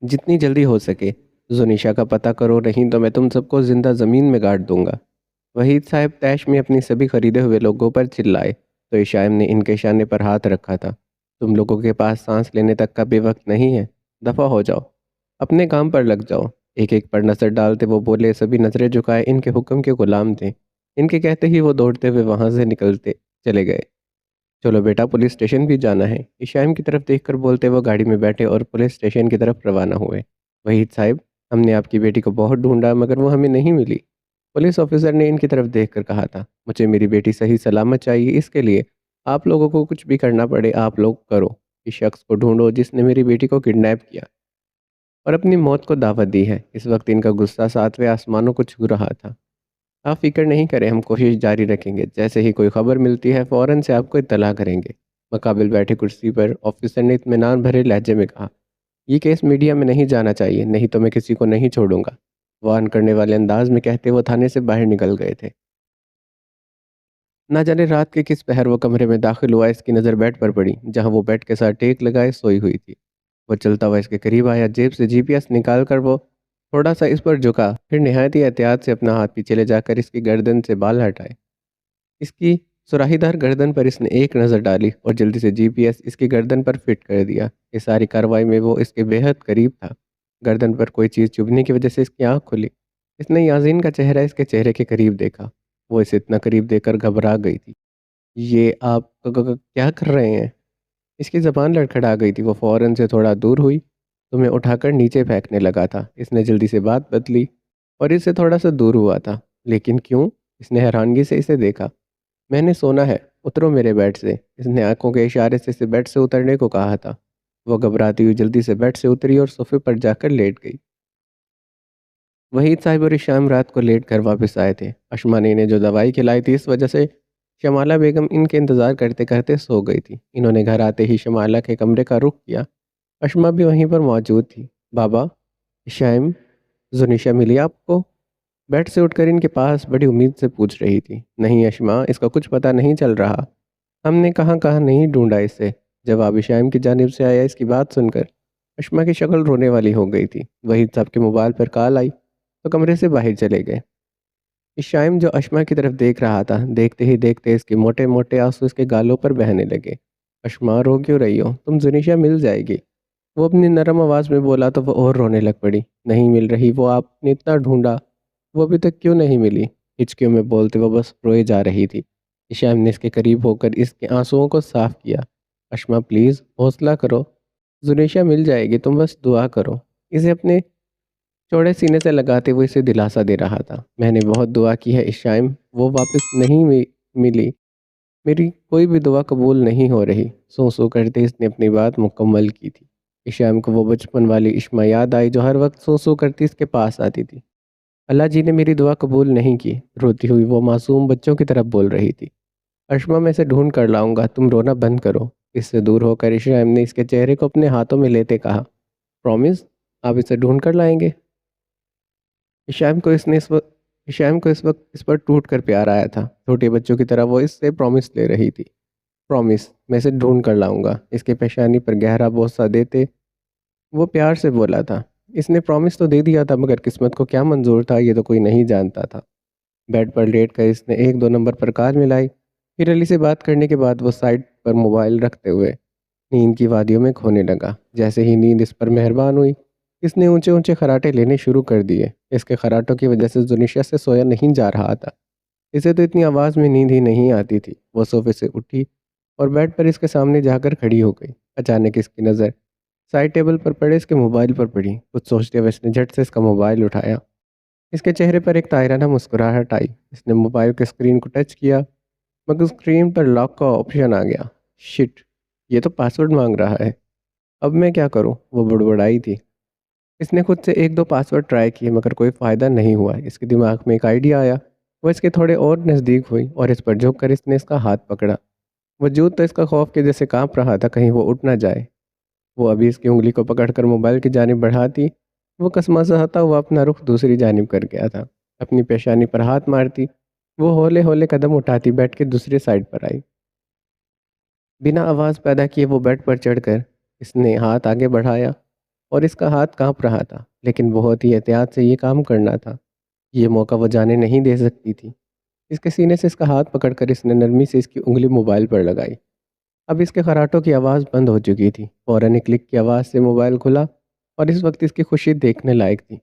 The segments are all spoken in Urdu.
جتنی جلدی ہو سکے زنیشا کا پتہ کرو، نہیں تو میں تم سب کو زندہ زمین میں گاڑ دوں گا۔ وحید صاحب طیش میں اپنی سبھی خریدے ہوئے لوگوں پر چلائے تو اشائم نے ان کے شانے پر ہاتھ رکھا تھا۔ تم لوگوں کے پاس سانس لینے تک کا بھی وقت نہیں ہے، دفع ہو جاؤ، اپنے کام پر لگ جاؤ۔ ایک ایک پر نظر ڈالتے وہ بولے، سبھی نظریں جھکائے ان کے حکم کے غلام تھے۔ ان کے کہتے ہی وہ دوڑتے ہوئے وہاں سے نکلتے چلے گئے۔ چلو بیٹا، پولیس اسٹیشن بھی جانا ہے، اشائم کی طرف دیکھ کر بولتے وہ گاڑی میں بیٹھے اور پولیس اسٹیشن کی طرف روانہ ہوئے۔ وحید صاحب، ہم نے آپ کی بیٹی کو بہت ڈھونڈا مگر وہ ہمیں نہیں ملی۔ پولیس آفیسر نے ان کی طرف دیکھ کر کہا تھا، مجھے میری بیٹی صحیح سلامت چاہیے، اس کے لیے آپ لوگوں کو کچھ بھی کرنا پڑے آپ لوگ کرو۔ اس شخص کو ڈھونڈو جس نے میری بیٹی کو کڈنیپ کیا اور اپنی موت کو دعوت دی ہے۔ اس وقت ان کا غصہ ساتویں آسمانوں کو چھو رہا تھا۔ آپ فکر نہیں کریں، ہم کوشش جاری رکھیں گے، جیسے ہی کوئی خبر ملتی ہے فوراً سے آپ کو اطلاع کریں گے۔ مقابل بیٹھے کرسی پر آفیسر نے اطمینان بھرے لہجے میں کہا، یہ کیس میڈیا میں نہیں جانا چاہیے، نہیں تو میں کسی کو نہیں چھوڑوں گا۔ وارن کرنے والے انداز میں کہتے وہ تھانے سے باہر نکل گئے تھے۔ نہ جانے رات کے کس پہر وہ کمرے میں داخل ہوا، اس کی نظر بیڈ پر پڑی جہاں وہ بیڈ کے ساتھ ٹیک لگائے سوئی ہوئی تھی۔ وہ چلتا ہوا اس کے قریب آیا، جیب سے GPS نکال کر وہ تھوڑا سا اس پر جھکا، پھر نہایت ہی احتیاط سے اپنا ہاتھ پیچھے لے جا کر اس کی گردن سے بال ہٹائے۔ اس کی سراہی دار گردن پر اس نے ایک نظر ڈالی اور جلدی سے GPS اس کی گردن پر فٹ کر دیا۔ اس ساری کارروائی میں وہ اس کے بے حد قریب تھا۔ گردن پر کوئی چیز چبھنے کی وجہ سے اس کی آنکھ کھلی۔ اس نے یاسین کا چہرہ اس کے چہرے کے قریب دیکھا۔ وہ اسے اتنا قریب دیکھ کر گھبرا گئی تھی۔ یہ آپ کیا کر رہے ہیں؟ اس کی زبان لڑکھڑا گئی تھی۔ وہ فوراً سے تھوڑا دور ہوئی، تمہیں اٹھا کر نیچے پھینکنے لگا تھا۔ اس نے جلدی سے بات بدلی اور اس سے تھوڑا سا دور ہوا تھا۔ لیکن کیوں؟ اس نے حیرانگی سے اسے دیکھا۔ میں نے سونا ہے، اترو میرے بیڈ سے۔ اس نے آنکھوں کے اشارے سے اسے بیڈ سے اترنے کو کہا تھا۔ وہ گھبراتی ہوئی جلدی سے بیڈ سے اتری اور صوفے پر جا کر لیٹ گئی۔ وحید صاحب اور شام رات کو لیٹ کر واپس آئے تھے۔ اشما نے انہیں جو دوائی کھلائی تھی اس وجہ سے شمالہ بیگم ان کے انتظار کرتے کرتے سو گئی تھی۔ انہوں نے گھر آتے ہی شمالہ کے کمرے کا رخ کیا۔ اشما بھی وہیں پر موجود تھی۔ بابا، شائم، زنیشا ملی آپ کو؟ بیڈ سے اٹھ کر ان کے پاس بڑی امید سے پوچھ رہی تھی۔ نہیں اشما، اس کا کچھ پتہ نہیں چل رہا، ہم نے کہاں کہاں نہیں ڈھونڈا اسے۔ جواب شائم کی جانب سے آیا۔ اس کی بات سن کر اشما کی شکل رونے والی ہو گئی تھی۔ وحید صاحب کے موبائل پر کال آئی تو کمرے سے باہر چلے گئے۔ شائم جو اشما کی طرف دیکھ رہا تھا، دیکھتے ہی دیکھتے اس کے موٹے موٹے آنسو اس کے گالوں پر بہنے لگے۔ اشما، رو کیوں رہی ہو؟ تم زنیشا مل جائے گی، وہ اپنی نرم آواز میں بولا تو وہ اور رونے لگ پڑی۔ نہیں مل رہی، وہ آپ نے اتنا ڈھونڈا، وہ ابھی تک کیوں نہیں ملی؟ ہچکیوں میں بولتے وہ بس روئے جا رہی تھی۔ شائم نے اس کے قریب ہو کر اس کے آنسوؤں کو صاف کیا۔ اشما پلیز حوصلہ کرو، زنیشا مل جائے گی، تم بس دعا کرو۔ اسے اپنے چوڑے سینے سے لگاتے ہوئے اسے دلاسا دے رہا تھا۔ میں نے بہت دعا کی ہے شائم، وہ واپس نہیں ملی، میری کوئی بھی دعا قبول نہیں ہو رہی۔ سو سو کرتے اس نے اپنی بات مکمل کی تھی۔ شائم کو وہ بچپن والی اشما یاد آئی جو ہر وقت سو سو کرتی اس کے پاس آتی تھی۔ اللہ جی نے میری دعا قبول نہیں کی، روتی ہوئی وہ معصوم بچوں کی طرف بول رہی تھی۔ اشما، میں اسے ڈھونڈ کر لاؤں گا، تم رونا بند کرو۔ اس سے دور ہو کر شائم نے اس کے چہرے کو اپنے ہاتھوں میں لیتے کہا، پرومس، آپ اسے ڈھونڈ کر لائیں گے؟ شائم کو اس وقت اس پر ٹوٹ کر پیار آیا تھا۔ چھوٹے بچوں کی طرح وہ اس سے پرومس لے رہی تھی۔ پرومس، میں اسے ڈھونڈ کر لاؤں گا۔ اس کے پیشانی پر گہرا بوسہ دیتے وہ پیار سے بولا تھا۔ اس نے پرومس تو دے دیا تھا مگر قسمت کو کیا منظور تھا یہ تو کوئی نہیں جانتا تھا۔ بیڈ پر لیٹ کر اس نے 1 2 نمبر پر کال ملائی، پھر علی سے بات کرنے کے بعد وہ سائڈ پر موبائل رکھتے ہوئے نیند کی وادیوں میں کھونے لگا۔ جیسے ہی نیند اس پر مہربان ہوئی، اس نے اونچے اونچے خراٹے لینے شروع کر دیے۔ اس کے خراٹوں کی وجہ سے زنیشا سے سویا نہیں جا رہا تھا۔ اسے تو اتنی آواز میں نیند ہی نہیں آتی تھی۔ وہ صوفے سے اٹھی اور بیڈ پر اس کے سامنے جا کر کھڑی ہو گئی۔ اچانک اس کی نظر سائڈ ٹیبل پر پڑے اس کے موبائل پر پڑی۔ کچھ سوچتے ہوئے اس نے جھٹ سے اس کا موبائل اٹھایا۔ اس کے چہرے پر ایک طائرانہ مسکراہٹ آئی۔ اس نے موبائل کے اسکرین کو ٹچ کیا مگر اسکرین پر لاک کا آپشن آ گیا۔ شٹ، یہ تو پاسورڈ مانگ رہا ہے، اب میں کیا کروں؟ وہ بڑبڑائی تھی۔ اس نے خود سے 1 2 پاسورڈ ٹرائی کیے مگر کوئی فائدہ نہیں ہوا۔ اس کے دماغ میں ایک آئیڈیا آیا۔ وہ اس کے تھوڑے اور نزدیک ہوئی اور اس پر جھک کر اس نے اس کا ہاتھ پکڑا۔ وجود تو اس کا خوف کے جیسے کانپ رہا تھا کہیں وہ اٹھ نہ جائے۔ وہ ابھی اس کی انگلی کو پکڑ کر موبائل کی جانب بڑھاتی، وہ کسمساتا ہوا اپنا رخ دوسری جانب کر گیا تھا۔ اپنی پیشانی پر ہاتھ مارتی وہ ہولے ہولے قدم اٹھاتی بیڈ کے دوسرے سائڈ پر آئی۔ بنا آواز پیدا کیے وہ بیڈ پر چڑھ کر اس نے ہاتھ آگے بڑھایا اور اس کا ہاتھ کانپ رہا تھا، لیکن بہت ہی احتیاط سے یہ کام کرنا تھا۔ یہ موقع وہ جانے نہیں دے سکتی تھی۔ اس کے سینے سے اس کا ہاتھ پکڑ کر اس نے نرمی سے اس کی انگلی موبائل پر لگائی۔ اب اس کے خراٹوں کی آواز بند ہو چکی تھی۔ فوراً ایک کلک کی آواز سے موبائل کھلا اور اس وقت اس کی خوشی دیکھنے لائق تھی۔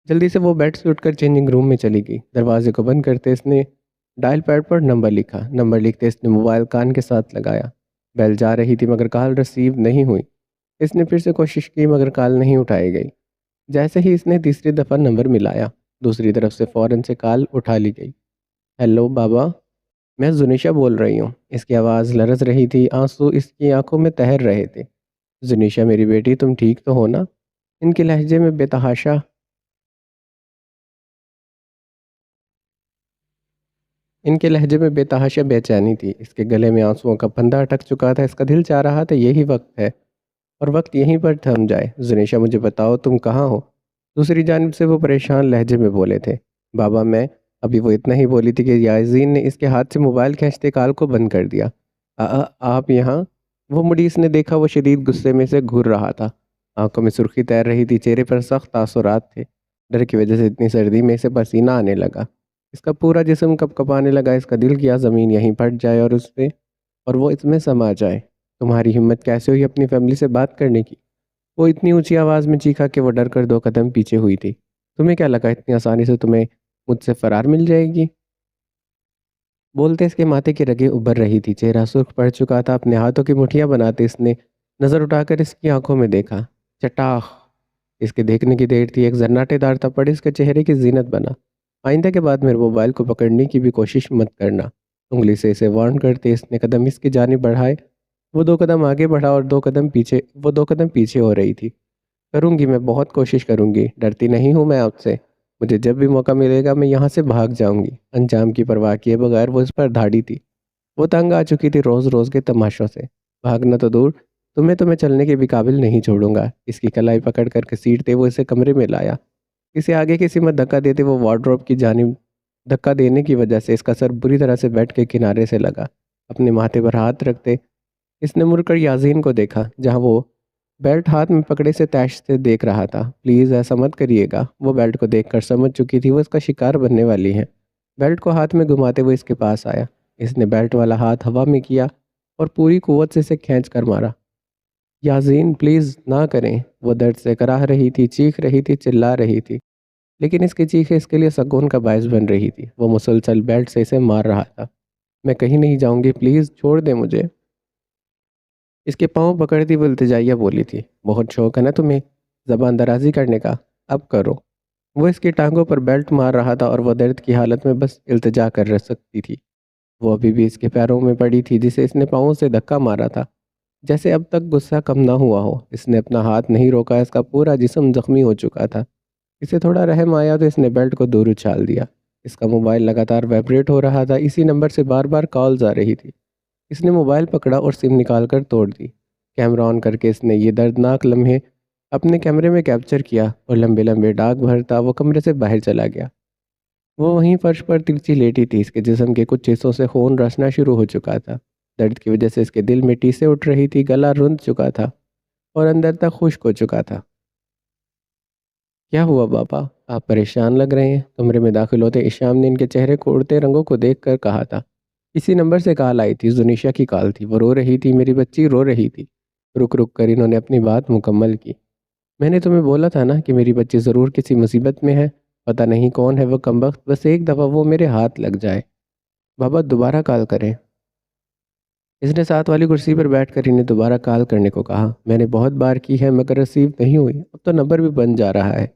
جلدی سے وہ بیڈ سے اٹھ کر چینجنگ روم میں چلی گئی۔ دروازے کو بند کرتے اس نے ڈائل پیڈ پر نمبر لکھا۔ نمبر لکھتے اس نے موبائل کان کے ساتھ لگایا۔ بیل جا رہی تھی مگر کال ریسیو نہیں ہوئی۔ اس نے پھر سے کوشش کی مگر کال نہیں اٹھائی گئی۔ جیسے ہی اس نے تیسری دفعہ نمبر ملایا، دوسری طرف سے فوراً سے کال اٹھا لی گئی۔ ہیلو بابا، میں زنیشہ بول رہی ہوں۔ اس کی آواز لرز رہی تھی، آنسو اس کی آنکھوں میں تہر رہے تھے۔ زنیشہ میری بیٹی، تم ٹھیک تو ہو نا؟ ان کے لہجے میں بے تحاشا بے چینی تھی۔ اس کے گلے میں آنسوؤں کا پھندا اٹک چکا تھا۔ اس کا دل چاہ رہا تھا یہی وقت ہے اور وقت یہیں پر تھم جائے۔ زنیشہ مجھے بتاؤ تم کہاں ہو؟ دوسری جانب سے وہ پریشان لہجے میں بولے تھے۔ بابا میں ابھی وہ اتنا ہی بولی تھی کہ یاسین نے اس کے ہاتھ سے موبائل کھینچتے کال کو بند کر دیا۔ آپ یہاں؟ وہ مڑی، اس نے دیکھا وہ شدید غصے میں سے گھور رہا تھا۔ آنکھوں میں سرخی تیر رہی تھی، چہرے پر سخت تاثرات تھے۔ ڈر کی وجہ سے اتنی سردی میں اسے پسینہ آنے لگا۔ اس کا پورا جسم کپ کپانے لگا۔ اس کا دل کیا زمین یہیں پھٹ جائے اور وہ اس میں سما جائے۔ تمہاری ہمت کیسے ہوئی اپنی فیملی سے بات کرنے کی؟ وہ اتنی اونچی آواز میں چیخا کہ وہ ڈر کر 2 قدم پیچھے ہوئی تھی۔ تمہیں کیا لگا اتنی آسانی سے تمہیں مجھ سے فرار مل جائے گی؟ بولتے اس کے ماتھے کی رگیں ابھر رہی تھی، چہرہ سرخ پڑ چکا تھا۔ اپنے ہاتھوں کی مٹھیاں بناتے اس نے نظر اٹھا کر اس کی آنکھوں میں دیکھا۔ چٹاخ! اس کے دیکھنے کی دیر تھی، ایک زناٹے دار تھپڑ اس کے چہرے کی زینت بنا۔ آئندہ کے بعد میرے موبائل کو پکڑنے کی بھی کوشش مت کرنا، انگلی سے اسے وارن کرتے اس نے قدم اس کی جانب بڑھائے۔ وہ 2 قدم آگے بڑھا اور 2 قدم پیچھے ہو رہی تھی۔ کروں گی، میں بہت کوشش کروں گی، ڈرتی نہیں ہوں میں آپ سے۔ مجھے جب بھی موقع ملے گا میں یہاں سے بھاگ جاؤں گی۔ انجام کی پرواہ کیے بغیر وہ اس پر دھاڑی تھی۔ وہ تنگ آ چکی تھی روز روز کے تماشوں سے۔ بھاگنا تو دور، تو میں چلنے کے بھی قابل نہیں چھوڑوں گا۔ اس کی کلائی پکڑ کر گھسیٹتے وہ اسے کمرے میں لایا۔ اسے آگے کی سمت دھکا دیتے وہ وارڈروب کی جانب دھکا دینے کی وجہ سے اس کا سر بری طرح سے بیڈ کے کنارے سے لگا۔ اپنے ماتھے پر ہاتھ رکھتے اس نے مڑ کر یاسین کو دیکھا، جہاں وہ بیلٹ ہاتھ میں پکڑے سے تیش سے دیکھ رہا تھا۔ پلیز ایسا مت کریے گا۔ وہ بیلٹ کو دیکھ کر سمجھ چکی تھی وہ اس کا شکار بننے والی ہے۔ بیلٹ کو ہاتھ میں گھماتے ہوئے اس کے پاس آیا۔ اس نے بیلٹ والا ہاتھ ہوا میں کیا اور پوری قوت سے اسے کھینچ کر مارا۔ یاسین پلیز نہ کریں۔ وہ درد سے کراہ رہی تھی، چیخ رہی تھی، چلا رہی تھی، لیکن اس کی چیخیں اس کے لیے سکون کا باعث بن رہی تھی۔ وہ مسلسل بیلٹ سے اسے مار رہا تھا۔ میں کہیں نہیں جاؤں گی، پلیز چھوڑ دیں مجھے۔ اس کے پاؤں پکڑتی وہ التجائیہ بولی تھی۔ بہت شوق ہے نا تمہیں زبان درازی کرنے کا، اب کرو۔ وہ اس کی ٹانگوں پر بیلٹ مار رہا تھا اور وہ درد کی حالت میں بس التجا کر رہ سکتی تھی۔ وہ ابھی بھی اس کے پیروں میں پڑی تھی جسے اس نے پاؤں سے دھکا مارا تھا، جیسے اب تک غصہ کم نہ ہوا ہو۔ اس نے اپنا ہاتھ نہیں روکا، اس کا پورا جسم زخمی ہو چکا تھا۔ اسے تھوڑا رحم آیا تو اس نے بیلٹ کو دور اچھال دیا۔ اس کا موبائل لگاتار وائبریٹ ہو رہا تھا، اسی نمبر سے بار بار کالز آ رہی تھی۔ اس نے موبائل پکڑا اور سم نکال کر توڑ دی۔ کیمرہ آن کر کے اس نے یہ دردناک لمحے اپنے کیمرے میں کیپچر کیا اور لمبے لمبے ڈاک بھرتا وہ کمرے سے باہر چلا گیا۔ وہ وہیں فرش پر ترچھی لیٹی تھی، اس کے جسم کے کچھ حصوں سے خون رسنا شروع ہو چکا تھا۔ درد کی وجہ سے اس کے دل میں ٹیسیں اٹھ رہی تھی، گلا رند چکا تھا اور اندر تک خشک ہو چکا تھا۔ کیا ہوا بابا؟ آپ پریشان لگ رہے ہیں۔ کمرے میں داخل ہوتے ایشام نے ان کے چہرے کو اڑتے رنگوں کو دیکھ کر کہا تھا۔ کسی نمبر سے کال آئی تھی، زنیشہ کی کال تھی۔ وہ رو رہی تھی، میری بچی رو رہی تھی۔ رک رک کر انہوں نے اپنی بات مکمل کی۔ میں نے تمہیں بولا تھا نا کہ میری بچی ضرور کسی مصیبت میں ہے، پتہ نہیں کون ہے وہ کمبخت، بس ایک دفعہ وہ میرے ہاتھ لگ جائے۔ بابا دوبارہ کال کریں۔ اس نے ساتھ والی کرسی پر بیٹھ کر انہیں دوبارہ کال کرنے کو کہا۔ میں نے بہت بار کی ہے مگر ریسیو نہیں ہوئی، اب تو نمبر بھی بند جا رہا ہے۔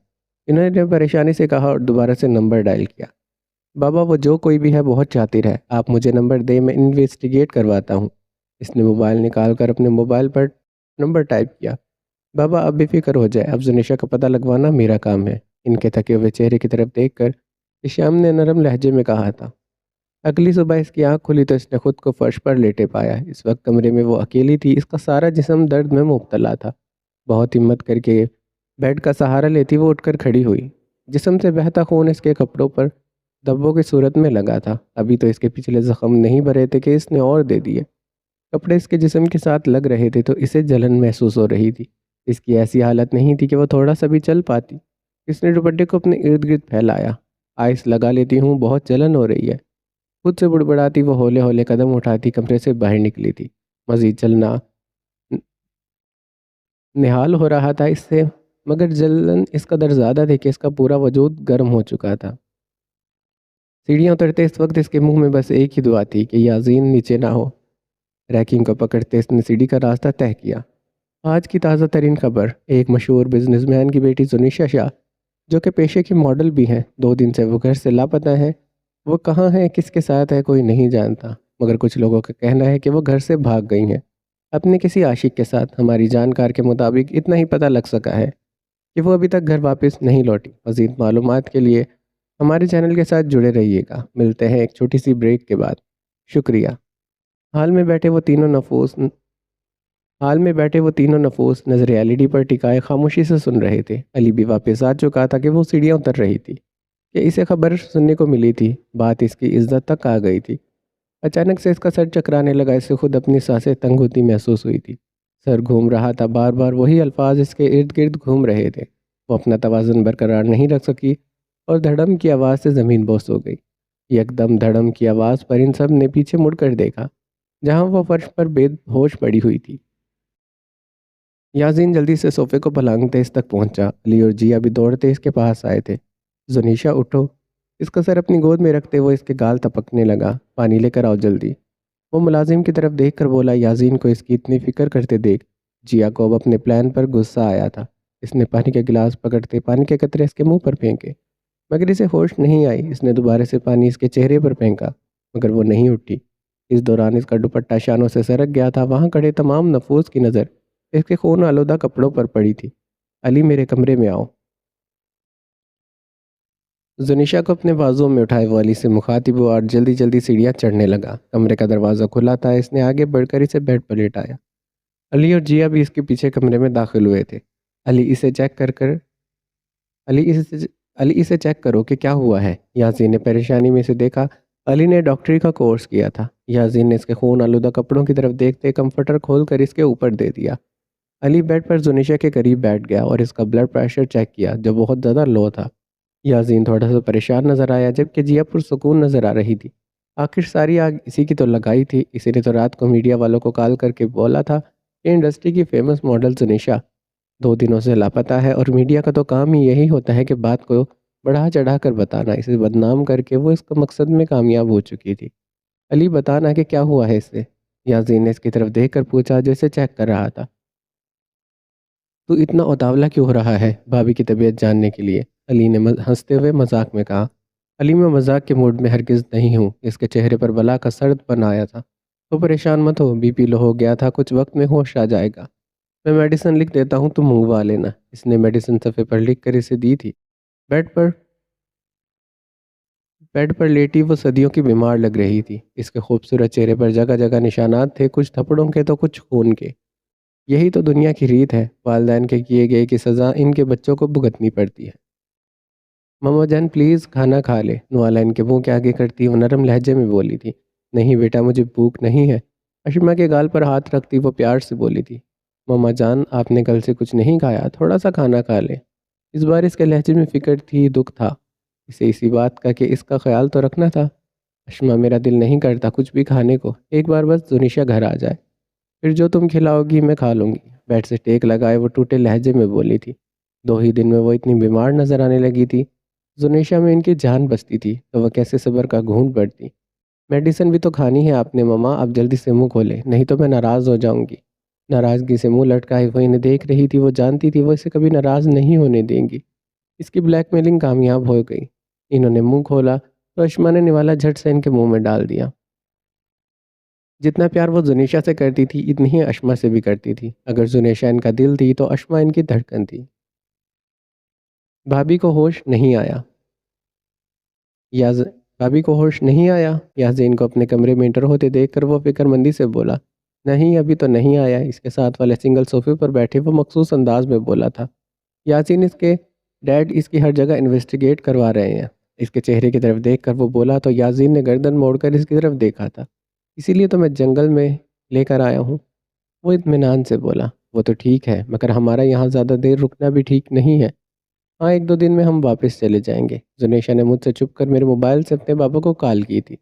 انہوں نے پریشانی سے کہا اور دوبارہ سے نمبر ڈائل کیا۔ بابا وہ جو کوئی بھی ہے بہت شاطر ہے، آپ مجھے نمبر دیں، میں انویسٹیگیٹ کرواتا ہوں۔ اس نے موبائل نکال کر اپنے موبائل پر نمبر ٹائپ کیا۔ بابا اب بے فکر ہو جائے، اب زنیشہ کا پتہ لگوانا میرا کام ہے۔ ان کے تھکے ہوئے چہرے کی طرف دیکھ کر شیام نے نرم لہجے میں کہا تھا۔ اگلی صبح اس کی آنکھ کھلی تو اس نے خود کو فرش پر لیٹے پایا۔ اس وقت کمرے میں وہ اکیلی تھی، اس کا سارا جسم درد میں مبتلا تھا۔ بہت ہمت کر کے بیڈ کا سہارا لیتی وہ اٹھ کر کھڑی ہوئی۔ جسم سے بہتا خون اس کے کپڑوں پر دبوں کی صورت میں لگا تھا۔ ابھی تو اس کے پچھلے زخم نہیں بھرے تھے کہ اس نے اور دے دیے۔ کپڑے اس کے جسم کے ساتھ لگ رہے تھے تو اسے جلن محسوس ہو رہی تھی۔ اس کی ایسی حالت نہیں تھی کہ وہ تھوڑا سا بھی چل پاتی۔ اس نے دوپٹے کو اپنے ارد گرد پھیلایا۔ آئس لگا لیتی ہوں، بہت جلن ہو رہی ہے۔ خود سے بڑبڑاتی وہ ہولے ہولے قدم اٹھاتی کمرے سے باہر نکلی تھی۔ مزید چلنا نہال ہو رہا تھا اس سے، مگر جلن اس قدر زیادہ تھی کہ اس کا پورا وجود گرم ہو چکا تھا۔ سیڑھیاں اترتے اس وقت اس کے منہ میں بس ایک ہی دعا تھی کہ یاسین نیچے نہ ہو۔ ریکنگ کو پکڑتے اس نے سیڑھی کا راستہ طے کیا۔ آج کی تازہ ترین خبر، ایک مشہور بزنس مین کی بیٹی زنیشا شاہ، جو کہ پیشے کی ماڈل بھی ہیں، 2 دن سے وہ گھر سے لاپتہ ہے۔ وہ کہاں ہے، کس کے ساتھ ہے، کوئی نہیں جانتا، مگر کچھ لوگوں کا کہنا ہے کہ وہ گھر سے بھاگ گئی ہیں اپنے کسی عاشق کے ساتھ۔ ہماری جانکار کے مطابق اتنا ہی پتہ لگ سکا ہے کہ وہ ابھی تک گھر واپس نہیں لوٹی۔ مزید معلومات کے لیے ہمارے چینل کے ساتھ جڑے رہیے گا۔ ملتے ہیں ایک چھوٹی سی بریک کے بعد۔ شکریہ۔ حال میں بیٹھے وہ تینوں نفوس نظر ایل پر ٹکائے خاموشی سے سن رہے تھے۔ علی بھی واپس آ چکا تھا کہ وہ سیڑھیاں اتر رہی تھی کہ اسے خبر سننے کو ملی تھی۔ بات اس کی عزت تک آ گئی تھی۔ اچانک سے اس کا سر چکرانے لگا، اسے خود اپنی سانسیں تنگ ہوتی محسوس ہوئی تھی۔ سر گھوم رہا تھا، بار بار وہی الفاظ اس کے ارد گرد گھوم رہے تھے۔ وہ اپنا توازن برقرار نہیں رکھ سکی اور دھڑم کی آواز سے زمین بوس ہو گئی۔ یکدم دھڑم کی آواز پر ان سب نے پیچھے مڑ کر دیکھا، جہاں وہ فرش پر بے ہوش پڑی ہوئی تھی۔ یاسین جلدی سے صوفے کو پلانگتے اس تک پہنچا۔ علی اور جیا بھی دوڑتے اس کے پاس آئے تھے۔ زنیشا اٹھو۔ اس کا سر اپنی گود میں رکھتے وہ اس کے گال تپکنے لگا۔ پانی لے کر آؤ جلدی۔ وہ ملازم کی طرف دیکھ کر بولا، یاسین کو اس کی اتنی فکر کرتے دیکھ جیا کو اب اپنے پلان پر غصہ آیا تھا۔ اس نے پانی کے گلاس پکڑتے پانی کے قطرے اس کے منہ پر پھینکے، مگر اسے ہوش نہیں آئی۔ اس نے دوبارہ سے پانی اس کے چہرے پر پھینکا، مگر وہ نہیں اٹھی۔ اس دوران اس کا دوپٹہ شانوں سے سرک گیا تھا۔ وہاں کھڑے تمام نفوس کی نظر اس کے خون آلودہ کپڑوں پر پڑی تھی۔ علی، میرے کمرے میں آؤ۔ زنیشا کو اپنے بازوؤں میں اٹھائے وہ علی سے مخاطب ہوا اور جلدی جلدی سیڑھیاں چڑھنے لگا۔ کمرے کا دروازہ کھلا تھا۔ اس نے آگے بڑھ کر اسے بیڈ پر لیٹایا۔ علی اور جیا بھی اس کے پیچھے کمرے میں داخل ہوئے تھے۔ علی اسے چیک کرو کہ کیا ہوا ہے۔ یاسین نے پریشانی میں اسے دیکھا۔ علی نے ڈاکٹری کا کورس کیا تھا۔ یاسین نے اس کے خون آلودہ کپڑوں کی طرف دیکھتے کمفرٹر کھول کر اس کے اوپر دے دیا۔ علی بیڈ پر زنیشا کے قریب بیٹھ گیا اور اس کا بلڈ پریشر چیک کیا، جو بہت زیادہ لو تھا۔ یاسین تھوڑا سا پریشان نظر آیا، جبکہ جیا پرسکون نظر آ رہی تھی۔ آخر ساری آگ اسی کی تو لگائی تھی۔ اسی نے تو رات کو میڈیا والوں کو کال کر کے بولا تھا کہ انڈسٹری کی فیمس ماڈل زنیشا 2 دنوں سے لاپتہ ہے، اور میڈیا کا تو کام ہی یہی ہوتا ہے کہ بات کو بڑھا چڑھا کر بتانا۔ اسے بدنام کر کے وہ اس کا مقصد میں کامیاب ہو چکی تھی۔ علی، بتانا کہ کیا ہوا ہے اس سے؟ یاسین نے اس کی طرف دیکھ کر پوچھا، جو اسے چیک کر رہا تھا۔ تو اتنا اتاولا کیوں ہو رہا ہے بھابھی کی طبیعت جاننے کے لیے؟ علی نے ہنستے ہوئے مذاق میں کہا۔ علی، میں مذاق کے موڈ میں ہرگز نہیں ہوں۔ اس کے چہرے پر بلا کا سرد پن آیا تھا۔ تو پریشان مت ہو، بی پی لو ہو گیا تھا، کچھ وقت میں ہوش آ جائے گا۔ میں میڈیسن لکھ دیتا ہوں، تم منگوا لینا۔ اس نے میڈیسن صفحے پر لکھ کر اسے دی تھی۔ بیڈ پر لیٹی وہ صدیوں کی بیمار لگ رہی تھی۔ اس کے خوبصورت چہرے پر جگہ جگہ نشانات تھے، کچھ تھپڑوں کے تو کچھ خون کے۔ یہی تو دنیا کی ریت ہے، والدین کے کیے گئے کی سزا ان کے بچوں کو بھگتنی پڑتی ہے۔ ماما جان پلیز کھانا کھا لے، نوالا ان کے منہ کے آگے کرتی وہ نرم لہجے میں بولی تھی۔ نہیں بیٹا، مجھے بھوک نہیں ہے۔ اشما کے گال پر ہاتھ رکھتی وہ پیار سے بولی تھی۔ ماما جان، آپ نے کل سے کچھ نہیں کھایا، تھوڑا سا کھانا کھا لے۔ اس بار اس کے لہجے میں فکر تھی، دکھ تھا۔ اسے اسی بات کا کہ اس کا خیال تو رکھنا تھا۔ اشما، میرا دل نہیں کرتا کچھ بھی کھانے کو، ایک بار بس زنیشا گھر آ جائے، پھر جو تم کھلاؤ گی میں کھا لوں گی۔ بیڈ سے ٹیک لگائے وہ ٹوٹے لہجے میں بولی تھی۔ 2 ہی دن میں وہ اتنی بیمار نظر آنے لگی تھی۔ زنیشا میں ان کی جان بستی تھی تو وہ کیسے صبر کا گھونٹ بڑھتی۔ میڈیسن بھی تو کھانی ہے آپ نے ماما، آپ جلدی سے منہ کھولے، نہیں تو میں ناراض ہو جاؤں گی۔ ناراضگی سے منہ لٹکائے وہ انہیں دیکھ رہی تھی۔ وہ جانتی تھی وہ اسے کبھی ناراض نہیں ہونے دیں گی۔ اس کی بلیک میلنگ کامیاب ہو گئی۔ انہوں نے منہ کھولا تو اشما نے نوالا جھٹ سے ان کے منہ میں ڈال دیا۔ جتنا پیار وہ زنیشا سے کرتی تھی، اتنی ہی اشما سے بھی کرتی تھی۔ اگر زنیشا ان کا دل تھی تو اشما ان کی دھڑکن تھی۔ بھابھی کو ہوش نہیں آیا۔ یاسین کو اپنے کمرے میں انٹر ہوتے دیکھ کر وہ فکر مندی سے بولا، نہیں ابھی تو نہیں آیا۔ اس کے ساتھ والے سنگل صوفے پر بیٹھے وہ مخصوص انداز میں بولا تھا۔ یاسین، اس کے ڈیڈ اس کی ہر جگہ انویسٹیگیٹ کروا رہے ہیں۔ اس کے چہرے کی طرف دیکھ کر وہ بولا تو یاسین نے گردن موڑ کر اس کی طرف دیکھا تھا۔ اسی لیے تو میں جنگل میں لے کر آیا ہوں، وہ اطمینان سے بولا۔ وہ تو ٹھیک ہے مگر ہمارا یہاں زیادہ دیر رکنا بھی ٹھیک نہیں ہے۔ ہاں 1-2 دن میں ہم واپس چلے جائیں گے۔ زنیشا نے مجھ سے چھپ کر میرے موبائل سے اپنے پاپا کو کال کی تھی۔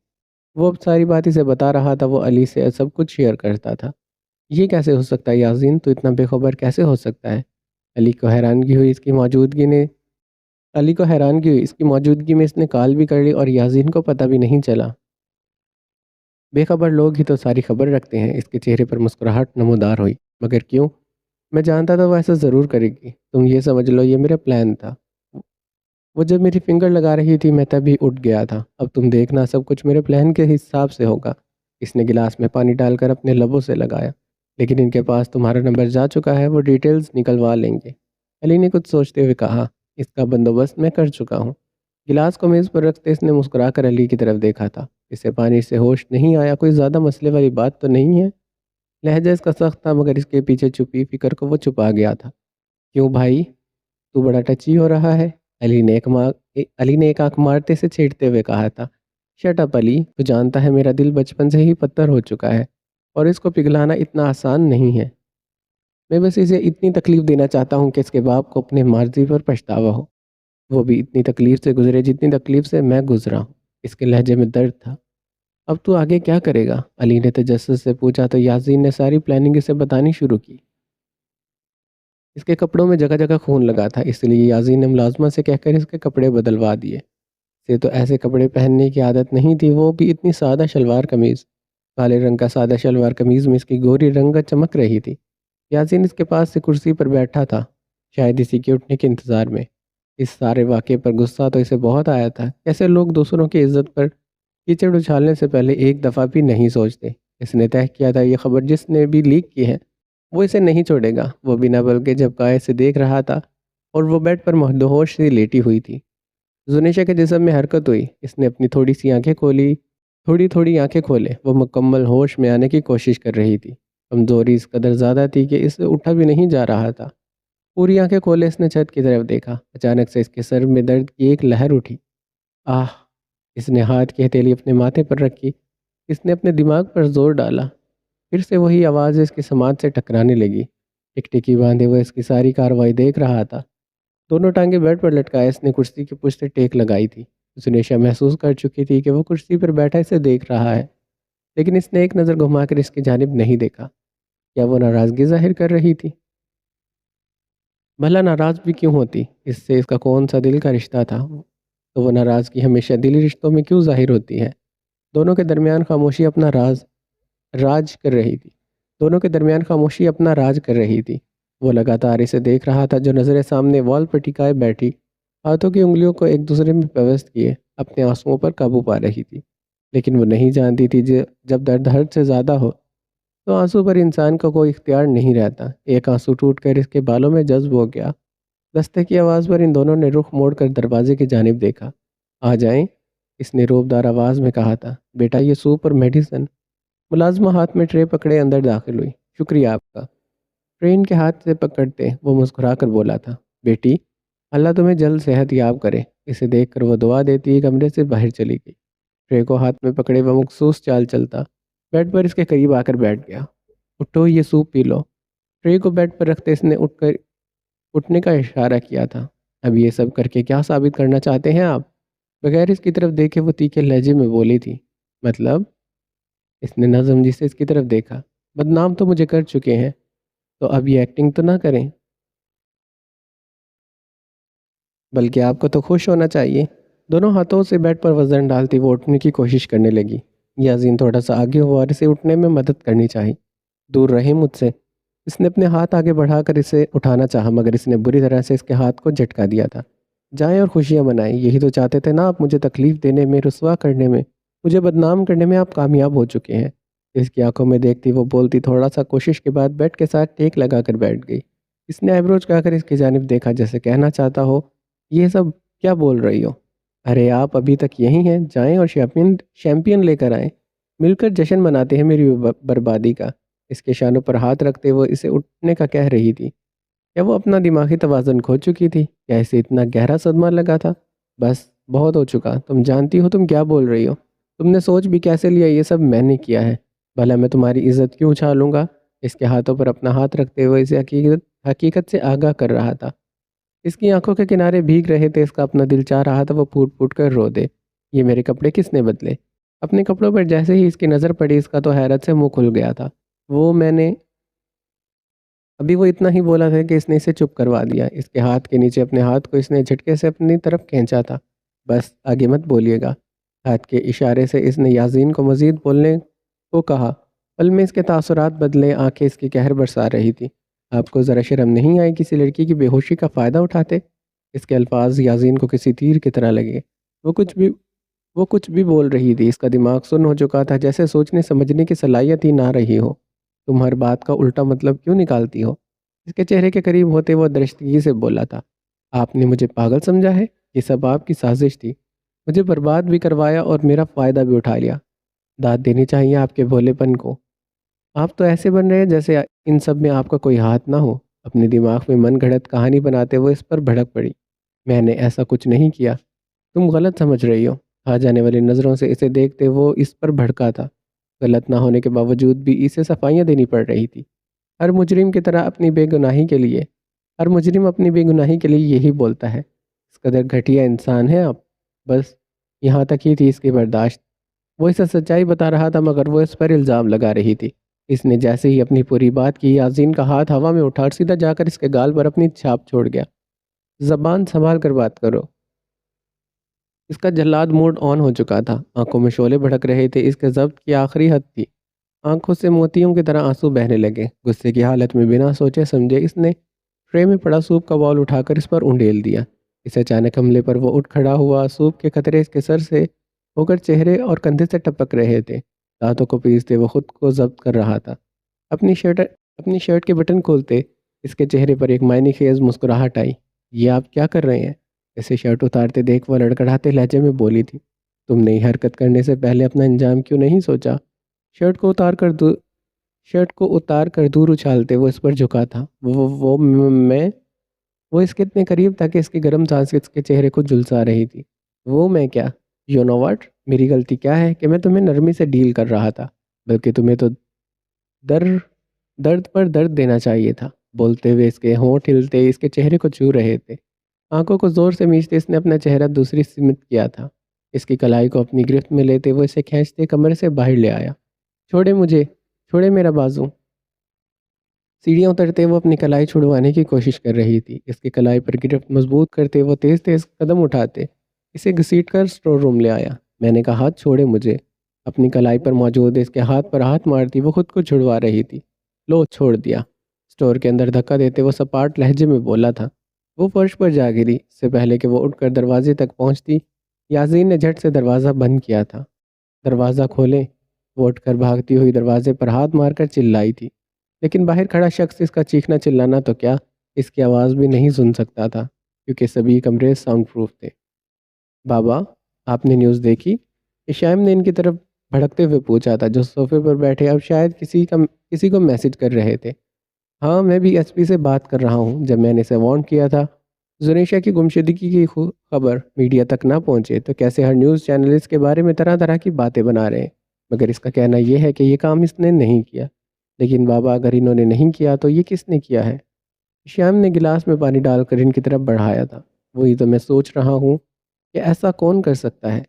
وہ اب ساری بات اسے بتا رہا تھا، وہ علی سے سب کچھ شیئر کرتا تھا۔ یہ کیسے ہو سکتا ہے یاسین، تو اتنا بے خبر کیسے ہو سکتا ہے؟ علی کو حیرانگی ہوئی اس کی موجودگی نے علی کو حیرانگی ہوئی اس کی موجودگی میں اس نے کال بھی کر لی اور یاسین کو پتہ بھی نہیں چلا۔ بے خبر لوگ ہی تو ساری خبر رکھتے ہیں۔ اس کے چہرے پر مسکراہٹ نمودار ہوئی۔ مگر کیوں؟ میں جانتا تھا وہ ایسا ضرور کرے گی۔ تم یہ سمجھ لو یہ میرا پلان تھا۔ وہ جب میری فنگر لگا رہی تھی میں تبھی اٹھ گیا تھا۔ اب تم دیکھنا سب کچھ میرے پلان کے حساب سے ہوگا۔ اس نے گلاس میں پانی ڈال کر اپنے لبوں سے لگایا۔ لیکن ان کے پاس تمہارا نمبر جا چکا ہے، وہ ڈیٹیلز نکلوا لیں گے۔ علی نے کچھ سوچتے ہوئے کہا، اس کا بندوبست میں کر چکا ہوں۔ گلاس کو میز پر رکھتے اس نے مسکرا کر علی کی طرف دیکھا تھا۔ اسے پانی سے ہوش نہیں آیا، کوئی زیادہ مسئلے والی بات تو نہیں ہے؟ لہجہ اس کا سخت تھا مگر اس کے پیچھے چھپی فکر کو وہ چھپا گیا تھا۔ کیوں بھائی، تو بڑا ٹچی ہو رہا ہے؟ علی نے ایک آنکھ مارتے سے چھیڑتے ہوئے کہا تھا۔ شٹ اپ علی، تو جانتا ہے میرا دل بچپن سے ہی پتھر ہو چکا ہے اور اس کو پگھلانا اتنا آسان نہیں ہے۔ میں بس اسے اتنی تکلیف دینا چاہتا ہوں کہ اس کے باپ کو اپنے ماضی پر پچھتاوا ہو، وہ بھی اتنی تکلیف سے گزرے جتنی تکلیف سے میں گزرا ہوں۔ اس کے لہجے میں درد تھا۔ اب تو آگے کیا کرے گا؟ علی نے تجسس سے پوچھا تو یاسین نے ساری پلاننگ اسے بتانی شروع کی۔ اس کے کپڑوں میں جگہ جگہ خون لگا تھا، اس لیے یاسین نے ملازمہ سے کہہ کر اس کے کپڑے بدلوا دیے۔ اسے تو ایسے کپڑے پہننے کی عادت نہیں تھی، وہ بھی اتنی سادہ شلوار قمیض۔ کالے رنگ کا سادہ شلوار قمیض میں اس کی گوری رنگت چمک رہی تھی۔ یاسین اس کے پاس سے کرسی پر بیٹھا تھا، شاید اسی کے اٹھنے کے انتظار میں۔ اس سارے واقعے پر غصہ تو اسے بہت آیا تھا۔ کیسے لوگ دوسروں کی عزت پر کیچڑ اچھالنے سے پہلے ایک دفعہ بھی نہیں سوچتے۔ اس نے طے کیا تھا یہ خبر جس نے بھی لیک کی ہے وہ اسے نہیں چھوڑے گا۔ وہ بنا بلکہ جب گائے سے دیکھ رہا تھا اور وہ بیڈ پر مدہوش سی لیٹی ہوئی تھی۔ زنیشا کے جسم میں حرکت ہوئی۔ اس نے اپنی تھوڑی سی آنکھیں کھولی، تھوڑی آنکھیں کھولے۔ وہ مکمل ہوش میں آنے کی کوشش کر رہی تھی۔ کمزوری اس قدر زیادہ تھی کہ اس سے اٹھا بھی نہیں جا رہا تھا۔ پوری آنکھیں کھولے اس نے چھت کی طرف دیکھا۔ اچانک سے اس کے سر میں درد کی ایک لہر اٹھی۔ آہ! اس نے ہاتھ کی ہتھیلی اپنے ماتھے پر رکھی۔ اس نے اپنے دماغ پر زور ڈالا۔ پھر سے وہی آواز اس کی سماعت سے ٹکرانے لگی۔ ٹکٹکی باندھے وہ اس کی ساری کارروائی دیکھ رہا تھا۔ دونوں ٹانگیں بیڈ پر لٹکائے اس نے کرسی کی پشت سے ٹیک لگائی تھی۔ زنیشا محسوس کر چکی تھی کہ وہ کرسی پر بیٹھا اسے دیکھ رہا ہے، لیکن اس نے ایک نظر گھما کر اس کی جانب نہیں دیکھا۔ کیا وہ ناراضگی ظاہر کر رہی تھی؟ بھلا ناراض بھی کیوں ہوتی؟ اس سے اس کا کون سا دل کا رشتہ تھا؟ تو وہ ناراضگی ہمیشہ دلی رشتوں میں کیوں ظاہر ہوتی ہے؟ دونوں کے درمیان خاموشی اپنا راج کر رہی تھی۔ وہ لگاتار اسے دیکھ رہا تھا جو نظریں سامنے وال پر ٹکائے بیٹھی، ہاتھوں کی انگلیوں کو ایک دوسرے میں پیوست کیے اپنے آنسوؤں پر قابو پا رہی تھی۔ لیکن وہ نہیں جانتی تھی جب درد حد سے زیادہ ہو تو آنسو پر انسان کا کوئی اختیار نہیں رہتا۔ ایک آنسو ٹوٹ کر اس کے بالوں میں جذب ہو گیا۔ دستک کی آواز پر ان دونوں نے رخ موڑ کر دروازے کی جانب دیکھا۔ آ جائیں، اس نے روبدار آواز میں کہا تھا۔ بیٹا یہ سوپ اور میڈیسن۔ ملازمہ ہاتھ میں ٹرے پکڑے اندر داخل ہوئی۔ شکریہ آپ کا۔ ٹرے ان کے ہاتھ سے پکڑتے وہ مسکرا کر بولا تھا، بیٹی اللہ تمہیں جلد صحت یاب کرے۔ اسے دیکھ کر وہ دعا دیتی کمرے سے باہر چلی گئی۔ ٹرے کو ہاتھ میں پکڑے وہ مخصوص چال چلتا بیڈ پر اس کے قریب آ کر بیٹھ گیا۔ اٹھو یہ سوپ پی لو۔ ٹرے کو بیڈ پر رکھتے اس نے اٹھنے کا اشارہ کیا تھا۔ اب یہ سب کر کے کیا ثابت کرنا چاہتے ہیں آپ؟ بغیر اس کی طرف دیکھے وہ تیکھے لہجے میں بولی تھی۔ مطلب؟ اس نے نہ سمجھی سے اس کی طرف دیکھا۔ بدنام تو مجھے کر چکے ہیں، تو اب یہ ایکٹنگ تو نہ کریں، بلکہ آپ کو تو خوش ہونا چاہیے۔ دونوں ہاتھوں سے بیڈ پر وزن ڈالتی وہ اٹھنے کی کوشش کرنے لگی۔ یاسین تھوڑا سا آگے ہوا اور اسے اٹھنے میں مدد کرنی چاہی۔ دور رہے مجھ سے۔ اس نے اپنے ہاتھ آگے بڑھا کر اسے اٹھانا چاہا مگر اس نے بری طرح سے اس کے ہاتھ کو جھٹکا دیا تھا۔ جائیں اور خوشیاں منائیں، یہی تو چاہتے تھے نا آپ؟ مجھے تکلیف دینے میں، رسوا کرنے میں، مجھے بدنام کرنے میں آپ کامیاب ہو چکے ہیں۔ اس کی آنکھوں میں دیکھتی وہ بولتی تھوڑا سا کوشش کے بعد بیڈ کے ساتھ ٹیک لگا کر بیٹھ گئی۔ اس نے آئی بروز کہا کر اس کی جانب دیکھا جیسے کہنا چاہتا ہو یہ سب کیا بول رہی ہو؟ ارے آپ ابھی تک یہی ہیں، جائیں اور شیمپئن لے کر آئیں، مل کر جشن مناتے ہیں میری بربادی کا۔ اس کے شانوں پر ہاتھ رکھتے وہ اسے اٹھنے کا کہہ رہی تھی۔ کیا وہ اپنا دماغی توازن کھو چکی تھی؟ کیا اسے اتنا گہرا صدمہ لگا تھا؟ بس بہت ہو چکا، تم جانتی ہو تم کیا بول رہی ہو؟ تم نے سوچ بھی کیسے لیا یہ سب میں نے کیا ہے؟ بھلا میں تمہاری عزت کیوں اچھالوں گا؟ اس کے ہاتھوں پر اپنا ہاتھ رکھتے ہوئے اسے حقیقت سے آگاہ کر رہا تھا۔ اس کی آنکھوں کے کنارے بھیگ رہے تھے، اس کا اپنا دل چاہ رہا تھا وہ پھوٹ پھوٹ کر رو دے۔ یہ میرے کپڑے کس نے بدلے؟ اپنے کپڑوں پر جیسے ہی اس کی نظر پڑی، اس کا تو حیرت سے منہ کھل گیا تھا۔ میں نے ابھی وہ اتنا ہی بولا تھا کہ اس نے اسے چپ کروا دیا۔ اس کے ہاتھ کے نیچے اپنے ہاتھ کو اس نے جھٹکے سے اپنی طرف کھینچا تھا۔ بس آگے مت بولیے گا۔ ہاتھ کے اشارے سے اس نے یاسین کو مزید بولنے کو کہا۔ پل میں اس کے تاثرات بدلے، آنکھیں اس کی قہر برسا رہی تھی۔ آپ کو ذرا شرم نہیں آئی کسی لڑکی کی بے ہوشی کا فائدہ اٹھاتے؟ اس کے الفاظ یاسین کو کسی تیر کی طرح لگے۔ وہ کچھ بھی بول رہی تھی، اس کا دماغ سن ہو چکا تھا، جیسے سوچنے سمجھنے کی صلاحیت ہی نہ رہی ہو۔ تم ہر بات کا الٹا مطلب کیوں نکالتی ہو؟ اس کے چہرے کے قریب ہوتے وہ درشتگی سے بولا تھا۔ آپ نے مجھے پاگل سمجھا ہے؟ یہ سب آپ کی سازش تھی۔ مجھے برباد بھی کروایا اور میرا فائدہ بھی اٹھا لیا۔ داد دینی چاہیے آپ کے بھولے پن کو۔ آپ تو ایسے بن رہے ہیں جیسے ان سب میں آپ کا کوئی ہاتھ نہ ہو۔ اپنے دماغ میں من گھڑت کہانی بناتے وہ اس پر بھڑک پڑی۔ میں نے ایسا کچھ نہیں کیا، تم غلط سمجھ رہی ہو۔ آ جانے والی نظروں سے اسے دیکھتے وہ اس پر بھڑکا تھا۔ غلط نہ ہونے کے باوجود بھی اسے صفائیاں دینی پڑ رہی تھی۔ ہر مجرم کی طرح اپنی بے گناہی کے لیے ہر مجرم اپنی بے گناہی کے لیے یہی بولتا ہے۔ اس قدر گھٹیا انسان ہے آپ۔ بس یہاں تک ہی تھی اس کی برداشت۔ وہ اسے سچائی بتا رہا تھا مگر وہ اس پر الزام لگا رہی تھی۔ اس نے جیسے ہی اپنی پوری بات کی، یاسین کا ہاتھ ہوا میں اٹھا اور سیدھا جا کر اس کے گال پر اپنی چھاپ چھوڑ گیا۔ زبان سنبھال کر بات کرو۔ اس کا جلاد موڈ آن ہو چکا تھا، آنکھوں میں شعلے بھڑک رہے تھے، اس کے ضبط کی آخری حد تھی۔ آنکھوں سے موتیوں کی طرح آنسو بہنے لگے۔ غصے کی حالت میں بنا سوچے سمجھے اس نے ٹرے میں پڑا سوپ کا باؤل اٹھا کر اس پر انڈیل دیا۔ اس اچانک حملے پر وہ اٹھ کھڑا ہوا، سوپ کے قطرے اس کے سر سے ہو کر چہرے اور کندھے سے ٹپک رہے تھے۔ دانتوں کو پیستے وہ خود کو ضبط کر رہا تھا۔ اپنی شرٹ کے بٹن کھولتے اس کے چہرے پر ایک معنی خیز مسکراہٹ آئی۔ یہ آپ کیا کر رہے ہیں؟ اسے شرٹ اتارتے دیکھ وہ لڑکڑاتے لہجے میں بولی تھی۔ تم نے حرکت کرنے سے پہلے اپنا انجام کیوں نہیں سوچا؟ شرٹ کو اتار کر دور اچھالتے وہ اس پر جھکا تھا۔ وہ اس کے اتنے قریب تھا کہ اس کی گرم سانس اس کے چہرے کو جھلسا رہی تھی۔ وہ میں کیا؟ یو نو واٹ، میری غلطی کیا ہے کہ میں تمہیں نرمی سے ڈیل کر رہا تھا، بلکہ تمہیں تو درد پر درد دینا چاہیے تھا۔ بولتے ہوئے اس کے ہونٹ ہلتے اس کے چہرے کو چھو رہے تھے۔ آنکھوں کو زور سے میچتے اس نے اپنا چہرہ دوسری سمت کیا تھا۔ اس کی کلائی کو اپنی گرفت میں لیتے وہ اسے کھینچتے کمرے سے باہر لے آیا۔ چھوڑے مجھے، چھوڑے میرا بازو۔ سیڑھیاں اترتے وہ اپنی کلائی چھڑوانے کی کوشش کر رہی تھی۔ اس کی کلائی پر گرفت مضبوط کرتے وہ تیز تیز قدم اٹھاتے اسے گھسیٹ کر اسٹور روم لے آیا۔ میں نے کہا ہاتھ چھوڑے مجھے۔ اپنی کلائی پر موجود اس کے ہاتھ پر ہاتھ مارتی وہ خود کو چھڑوا رہی تھی۔ لو، چھوڑ دیا۔ اسٹور کے اندر دھکا دیتے وہ سپاٹ لہجے میں بولا تھا۔ وہ فرش پر جا گری۔ اس سے پہلے کہ وہ اٹھ کر دروازے تک پہنچتی، یاسین نے جھٹ سے دروازہ بند کیا تھا۔ دروازہ کھولیں۔ وہ اٹھ کر بھاگتی ہوئی دروازے پر ہاتھ مار کر چلائی تھی، لیکن باہر کھڑا شخص اس کا چیخنا چلانا تو کیا، اس کی آواز بھی نہیں سن سکتا تھا کیونکہ سبھی کمرے ساؤنڈ پروف تھے۔ بابا، آپ نے نیوز دیکھی؟ شائم نے ان کی طرف بھڑکتے ہوئے پوچھا تھا، جو صوفے پر بیٹھے اب شاید کسی کو میسج کر رہے تھے۔ ہاں، میں بھی ایس پی سے بات کر رہا ہوں۔ جب میں نے اسے وارن کیا تھا زنیشا کی گمشدگی کی خبر میڈیا تک نہ پہنچے تو کیسے ہر نیوز چینل اس کے بارے میں طرح طرح کی باتیں بنا رہے ہیں، مگر اس کا کہنا یہ ہے کہ یہ کام اس نے نہیں کیا۔ لیکن بابا، اگر انہوں نے نہیں کیا تو یہ کس نے کیا ہے؟ شیام نے گلاس میں پانی ڈال کر ان کی طرف بڑھایا تھا۔ وہی تو میں سوچ رہا ہوں کہ ایسا کون کر سکتا ہے۔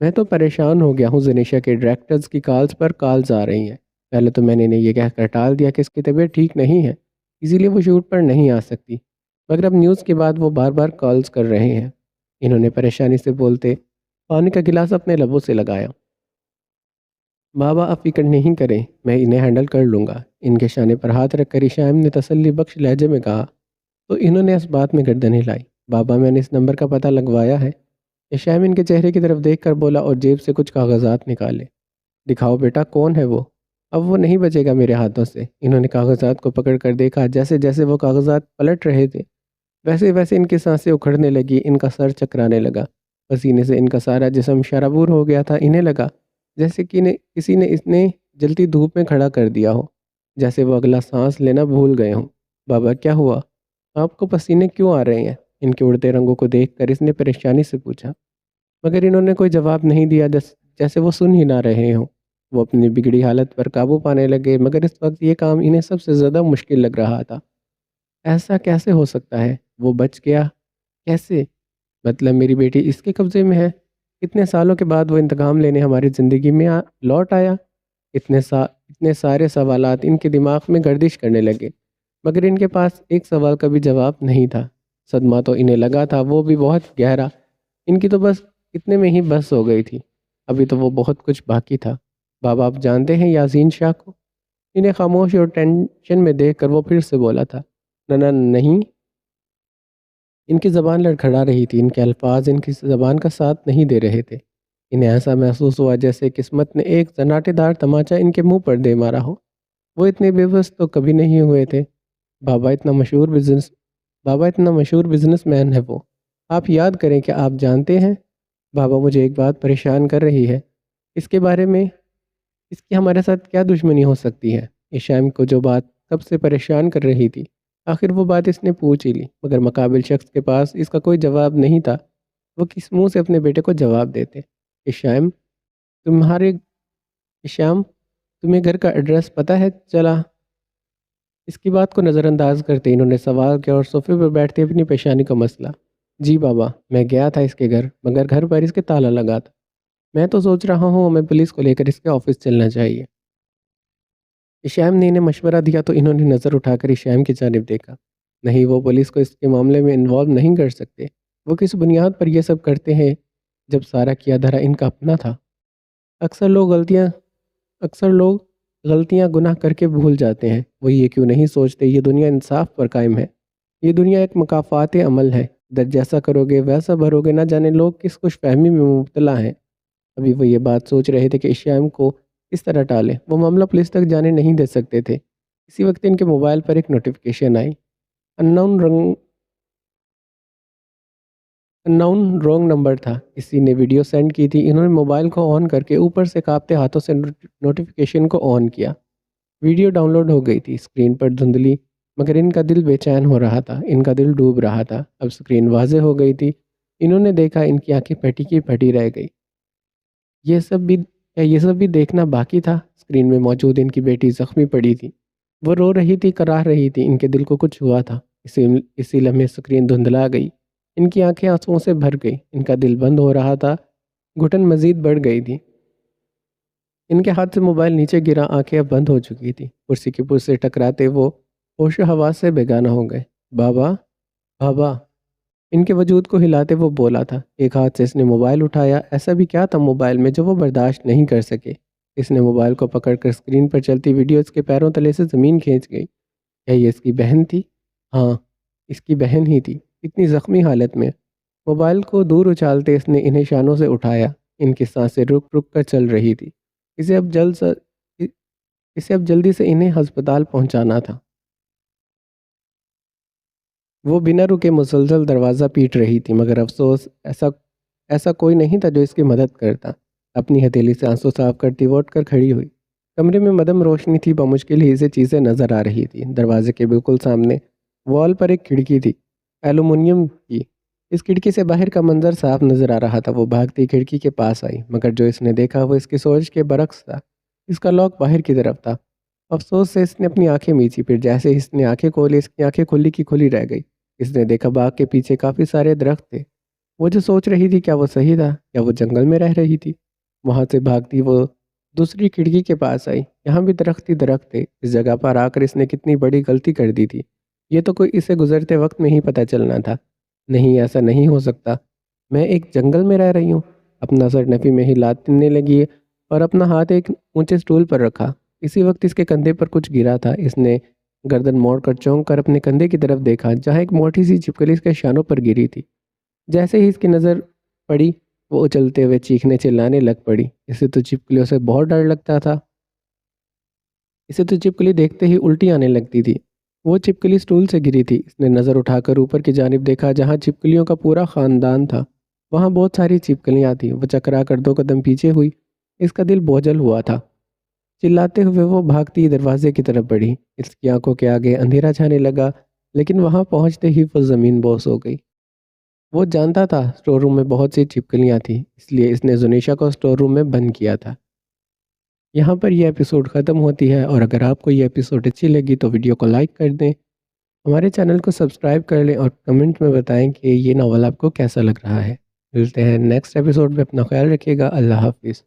میں تو پریشان ہو گیا ہوں، زنیشا کے ڈائریکٹرز کی کالز پر کالز آ رہی ہیں۔ پہلے تو میں نے انہیں یہ کہہ کر ٹال دیا کہ اس کی طبیعت ٹھیک نہیں ہے، اسی لیے وہ شوٹ پر نہیں آ سکتی، مگر اب نیوز کے بعد وہ بار بار کالز کر رہے ہیں۔ انہوں نے پریشانی سے بولتے پانی کا گلاس اپنے لبوں سے لگایا۔ بابا، آپ فکر نہیں کریں، میں انہیں ہینڈل کر لوں گا، ان کے شانے پر ہاتھ رکھ کر شائم نے تسلی بخش لہجے میں کہا۔ تو انہوں نے اس بات میں گردن ہلائی۔ بابا، میں نے اس نمبر کا پتہ لگوایا ہے۔ شائم ان کے چہرے کی طرف دیکھ کر بولا اور جیب سے کچھ کاغذات نکالے۔ دکھاؤ بیٹا، کون ہے وہ؟ اب وہ نہیں بچے گا میرے ہاتھوں سے۔ انہوں نے کاغذات کو پکڑ کر دیکھا، جیسے جیسے وہ کاغذات پلٹ رہے تھے ویسے ویسے ان کی سانسیں اکھڑنے لگی، ان کا سر چکرانے لگا، پسینے سے ان کا سارا جسم شرابور ہو گیا تھا۔ انہیں لگا جیسے کہ کسی نے اتنے جلتی دھوپ میں کھڑا کر دیا ہو، جیسے وہ اگلا سانس لینا بھول گئے ہوں۔ بابا، کیا ہوا؟ آپ کو پسینے کیوں آ رہے ہیں؟ ان کے اڑتے رنگوں کو دیکھ کر اس نے پریشانی سے پوچھا، مگر انہوں نے کوئی جواب نہیں دیا، جیسے وہ سن ہی نہ رہے ہوں۔ وہ اپنی بگڑی حالت پر قابو پانے لگے، مگر اس وقت یہ کام انہیں سب سے زیادہ مشکل لگ رہا تھا۔ ایسا کیسے ہو سکتا ہے؟ وہ بچ گیا کیسے؟ مطلب میری بیٹی اس کے قبضے میں ہے؟ اتنے سالوں کے بعد وہ انتقام لینے ہماری زندگی میں لوٹ آیا؟ اتنے سارے سوالات ان کے دماغ میں گردش کرنے لگے، مگر ان کے پاس ایک سوال کا بھی جواب نہیں تھا۔ صدمہ تو انہیں لگا تھا، وہ بھی بہت گہرا۔ ان کی تو بس اتنے میں ہی بس ہو گئی تھی، ابھی تو وہ بہت کچھ باقی تھا۔ بابا آپ جانتے ہیں یاسین شاہ کو؟ انہیں خاموش اور ٹینشن میں دیکھ کر وہ پھر سے بولا تھا، نہ نہیں۔ ان کی زبان لڑکھڑا رہی تھی، ان کے الفاظ ان کی زبان کا ساتھ نہیں دے رہے تھے۔ انہیں ایسا محسوس ہوا جیسے قسمت نے ایک سناٹے دار تماچا ان کے منہ پر دے مارا ہو۔ وہ اتنے بے بس تو کبھی نہیں ہوئے تھے۔ بابا اتنا مشہور بزنس مین ہے وہ۔ آپ یاد کریں کہ آپ جانتے ہیں بابا، مجھے ایک بات پریشان کر رہی ہے۔ اس کے بارے میں اس کی ہمارے ساتھ کیا دشمنی ہو سکتی ہے؟ ایشائم کو جو بات کب سے پریشان کر رہی تھی، آخر وہ بات اس نے پوچھ ہی لی، مگر مقابل شخص کے پاس اس کا کوئی جواب نہیں تھا۔ وہ کس منہ سے اپنے بیٹے کو جواب دیتے؟ ایشائم ایشائم تمہیں گھر کا ایڈریس پتہ ہے چلا؟ اس کی بات کو نظر انداز کرتے انہوں نے سوال کیا اور صوفے پر بیٹھتے اپنی پیشانی کا مسئلہ۔ جی بابا، میں گیا تھا اس کے گھر، مگر گھر پر اس کے تالا لگا تھا۔ میں تو سوچ رہا ہوں ہمیں پولیس کو لے کر اس کے آفس چلنا چاہیے۔ ایشائم نے انہیں مشورہ دیا تو انہوں نے نظر اٹھا کر ایشائم کی جانب دیکھا۔ نہیں، وہ پولیس کو اس کے معاملے میں انوالو نہیں کر سکتے۔ وہ کس بنیاد پر یہ سب کرتے ہیں جب سارا کیا دھرا ان کا اپنا تھا؟ اکثر لوگ غلطیاں گناہ کر کے بھول جاتے ہیں، وہ یہ کیوں نہیں سوچتے یہ دنیا انصاف پر قائم ہے؟ یہ دنیا ایک مکافات عمل ہے، ادھر جیسا کرو گے ویسا بھرو گے، نہ جانے لوگ کس خوش فہمی میں مبتلا ہیں۔ ابھی وہ یہ بات سوچ رہے تھے کہ ایشائم کو اس طرح ٹالے، وہ معاملہ پولیس تک جانے نہیں دے سکتے تھے۔ اسی وقت ان کے موبائل پر ایک نوٹیفیکیشن آئی۔ اننون رونگ نمبر تھا، کسی نے ویڈیو سینڈ کی تھی۔ انہوں نے موبائل کو آن کر کے اوپر سے کانپتے ہاتھوں سے نوٹیفیکیشن کو آن کیا۔ ویڈیو ڈاؤن لوڈ ہو گئی تھی، اسکرین پر دھندلی، مگر ان کا دل بے چین ہو رہا تھا، ان کا دل ڈوب رہا تھا۔ اب اسکرین واضح ہو گئی تھی، انہوں نے دیکھا ان کی آنکھیں پھٹی کی پھٹی رہ گئی۔ یہ سب بھی دیکھنا باقی تھا۔ اسکرین میں موجود ان کی بیٹی زخمی پڑی تھی، وہ رو رہی تھی، کراہ رہی تھی، ان کے دل کو کچھ ہوا تھا۔ اسی لمحے اسکرین دھندلا گئی، ان کی آنکھیں آنسوؤں سے بھر گئی، ان کا دل بند ہو رہا تھا، گھٹن مزید بڑھ گئی تھی۔ ان کے ہاتھ سے موبائل نیچے گرا، آنکھیں اب بند ہو چکی تھی، کرسی کے پشت سے ٹکراتے وہ ہوش و حواس سے بیگانہ ہو گئے۔ بابا، بابا، ان کے وجود کو ہلاتے وہ بولا تھا۔ ایک ہاتھ سے اس نے موبائل اٹھایا، ایسا بھی کیا تھا موبائل میں جو وہ برداشت نہیں کر سکے؟ اس نے موبائل کو پکڑ کر اسکرین پر چلتی ویڈیو اس کے پیروں تلے سے زمین کھینچ گئی۔ کیا یہ اس کی بہن تھی؟ ہاں، اس کی بہن ہی تھی، اتنی زخمی حالت میں۔ موبائل کو دور اچھالتے اس نے انہیں شانوں سے اٹھایا، ان کی سانسیں رک رک کر چل رہی تھی۔ اسے اب جلدی سے انہیں ہسپتال پہنچانا تھا۔ وہ بنا رکے مسلسل دروازہ پیٹ رہی تھی، مگر افسوس ایسا کوئی نہیں تھا جو اس کی مدد کرتا۔ اپنی ہتھیلی سے آنسو صاف کرتی وہ اٹھ کر کھڑی ہوئی۔ کمرے میں مدھم روشنی تھی، بمشکل ہی سے چیزیں نظر آ رہی تھی۔ دروازے کے بالکل سامنے وال پر ایک کھڑکی تھی، ایلومینیم کی۔ اس کھڑکی سے باہر کا منظر صاف نظر آ رہا تھا۔ وہ بھاگتی کھڑکی کے پاس آئی، مگر جو اس نے دیکھا وہ اس کی سوچ کے برعکس تھا۔ اس کا لاک باہر کی طرف تھا۔ افسوس سے اس نے اپنی آنکھیں میچی، پھر جیسے ہی اس نے آنکھیں کھولی، اس کی آنکھیں کھلی کی کھلی رہ گئی۔ اس نے دیکھا باغ کے پیچھے کافی سارے درخت تھے۔ وہ جو سوچ رہی تھی کیا وہ صحیح تھا، یا وہ جنگل میں رہ رہی تھی؟ وہاں سے بھاگتی وہ دوسری کھڑکی کے پاس آئی، یہاں بھی درخت ہی درخت تھے۔ اس جگہ پر آ کر اس نے کتنی بڑی غلطی کر دی تھی، یہ تو کوئی اسے گزرتے وقت میں ہی پتہ چلنا تھا۔ نہیں، ایسا نہیں ہو سکتا، میں ایک جنگل میں رہ رہی ہوں۔ اپنا سر نفی میں ہلانے لگی اور اپنا ہاتھ ایک اونچے سٹول پر رکھا۔ اسی وقت اس کے کندھے پر کچھ گرا تھا۔ اس نے گردن موڑ کر چونک کر اپنے کندھے کی طرف دیکھا، جہاں ایک موٹی سی چھپکلی اس کے شانوں پر گری تھی۔ جیسے ہی اس کی نظر پڑی، وہ اچلتے ہوئے چیخنے چلانے لگ پڑی۔ اسے تو چھپکلیوں سے بہت ڈر لگتا تھا، اسے تو چھپکلی دیکھتے ہی الٹی آنے لگتی تھی۔ وہ چھپکلی سٹول سے گری تھی۔ اس نے نظر اٹھا کر اوپر کی جانب دیکھا، جہاں چھپکلیوں کا پورا خاندان تھا۔ وہاں بہت ساری چھپکلیاں تھیں۔ وہ چکرا کر 2 قدم پیچھے ہوئی، اس کا دل بوجھل ہوا تھا۔ چلاتے ہوئے وہ بھاگتی دروازے کی طرف بڑھی۔ اس کی آنکھوں کے آگے اندھیرا چھانے لگا، لیکن وہاں پہنچتے ہی وہ زمین بوس ہو گئی۔ وہ جانتا تھا اسٹور روم میں بہت سی چھپکلیاں تھیں، اس لیے اس نے زنیشا کو اسٹور روم میں بند کیا تھا۔ یہاں پر یہ ایپیسوڈ ختم ہوتی ہے، اور اگر آپ کو یہ ایپیسوڈ اچھی لگی تو ویڈیو کو لائک کر دیں، ہمارے چینل کو سبسکرائب کر لیں اور کمنٹ میں بتائیں کہ یہ ناول آپ کو کیسا لگ رہا ہے۔ ملتے ہیں نیکسٹ ایپیسوڈ میں، اپنا خیال رکھیے گا، اللہ حافظ۔